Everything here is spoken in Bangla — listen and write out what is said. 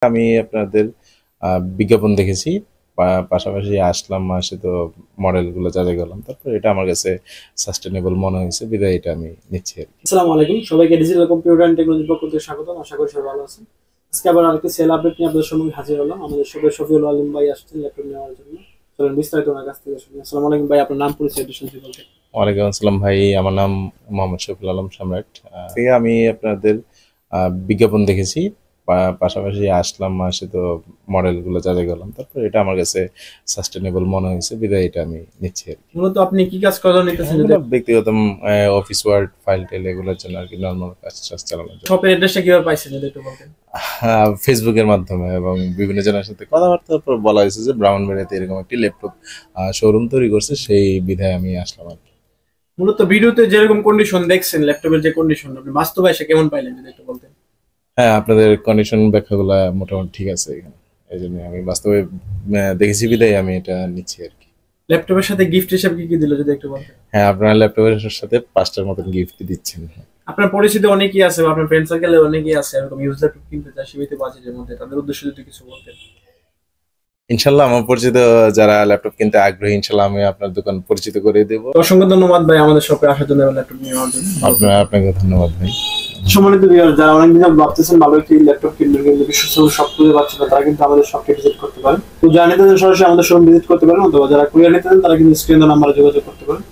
আমি আপনাদের বিজ্ঞাপন দেখেছি। পাশাপাশি আসলাম, আসে তো মডেলগুলো যাচাই করলাম। তারপর এটা আমার কাছে সাস্টেনেবল মনে হয়েছে, বিধায় এটা আমি নিচ্ছি আরকি। আসসালামু আলাইকুম, সবাইকে ডিজিটাল কম্পিউটার অ্যান্ড টেকনোলজির পক্ষ থেকে স্বাগতম। আশা করি সবাই ভালো আছেন। আজকে আবার আরেকটি সেল আপডেট নিয়ে আপনাদের সামনে হাজির হলাম। আমাদের সবাই শফিউল আলম ভাই আসছেন ল্যাপটপ নেওয়ার জন্য। চলুন বিস্তারিত ওনার কাছ থেকে শুনি। আসসালামু আলাইকুম ভাই, আপনার নাম পরিচয় একটু শুনতে বলতে। ওয়ালাইকুম আসসালাম ভাই, আমার নাম মোহাম্মদ শফিউল আলম সম্রাট। আমি আপনাদের বিজ্ঞাপন দেখেছি। পাশাপাশি আসলাম, আসে তো মডেলগুলো যাচাই করলাম। তারপর এটা আমার কাছে সাস্টেনেবল মনে হয়েছে, বিধায় এটা আমি নিচ্ছি আরকি। মূলত আপনি কি কাজ করার নিতেছেন যদি এগুলো ব্যক্তিগত অফিস ওয়ার্ক, ফাইল টাইল এগুলোর জন্য আর কি, নর্মাল কাজ টাজ চালানোর জন্য। শপের অ্যাড্রেসটা কিভাবে পাইছেন যদি একটু বলতেন। ফেসবুকের মাধ্যমে এবং বিভিন্ন জনের সাথে কথাবার্তার পর বলা হয়েছে যে ব্রাহ্মণবাড়িয়াতে এরকম একটি ল্যাপটপ শোরুম তৈরি করছে, সেই বিধায় আমি আসলাম আর কি। মূলত ভিডিওতে যেরকম কন্ডিশন দেখছেন, ল্যাপটপের যে কন্ডিশন, আপনি বাস্তবে এসে কেমন পাইলেন যদি একটু বলতেন। হ্যাঁ, আপনাদের কন্ডিশন ব্যাখ্যাগুলো মোটামুটি ঠিক আছে এখানে। এই জন্য আমি বাস্তবে দেখেছি, বিধায় আমি এটা নিচ্ছি আর কি। ল্যাপটপের সাথে গিফট হিসেবে কি কি দিল যদি একটু বলতেন। হ্যাঁ, আপনার ল্যাপটপের সাথে 5টার মতন গিফট দিচ্ছেন। আপনার পরিচিত অনেকেই আছে বা আপনার ফ্রেন্ড সার্কেলে অনেকেই আছে এরকম ইউজ ল্যাপটপ কিনতে চায় সীমিত বাজেটের মধ্যে, তাদের উদ্দেশ্যে যদি কিছু বলতেন। ইনশাল্লাহ আমার পরিচিত যারা ল্যাপটপ কিনতে আগ্রহী, ইনশাল্লাহ আমি আপনার দোকান পরিচিত করে দেবো। তো অসংখ্য ধন্যবাদ ভাই আমাদের শপে আসার জন্য এবং ল্যাপটপ নিয়ে যাওয়ার জন্য। আপনাকে ধন্যবাদ ভাই। সম্মানিত ভিউয়ার, যারা অনেকদিন ধরে ভাবতেছেন ভালো একটি ল্যাপটপ কিনবেন কিন্তু বিশ্বস্ত সব খুঁজে পাচ্ছেন না, তারা কিন্তু আমাদের শপকে ভিজিট করতে পারেন। তো যারা নিতে চান সরাসরি আমাদের শোরুম ভিজিট করতে পারেন, অথবা যারা কুরিয়ার নিতে চান তারা কিন্তু স্ক্রিনে নাম্বারে যোগাযোগ করতে পারেন।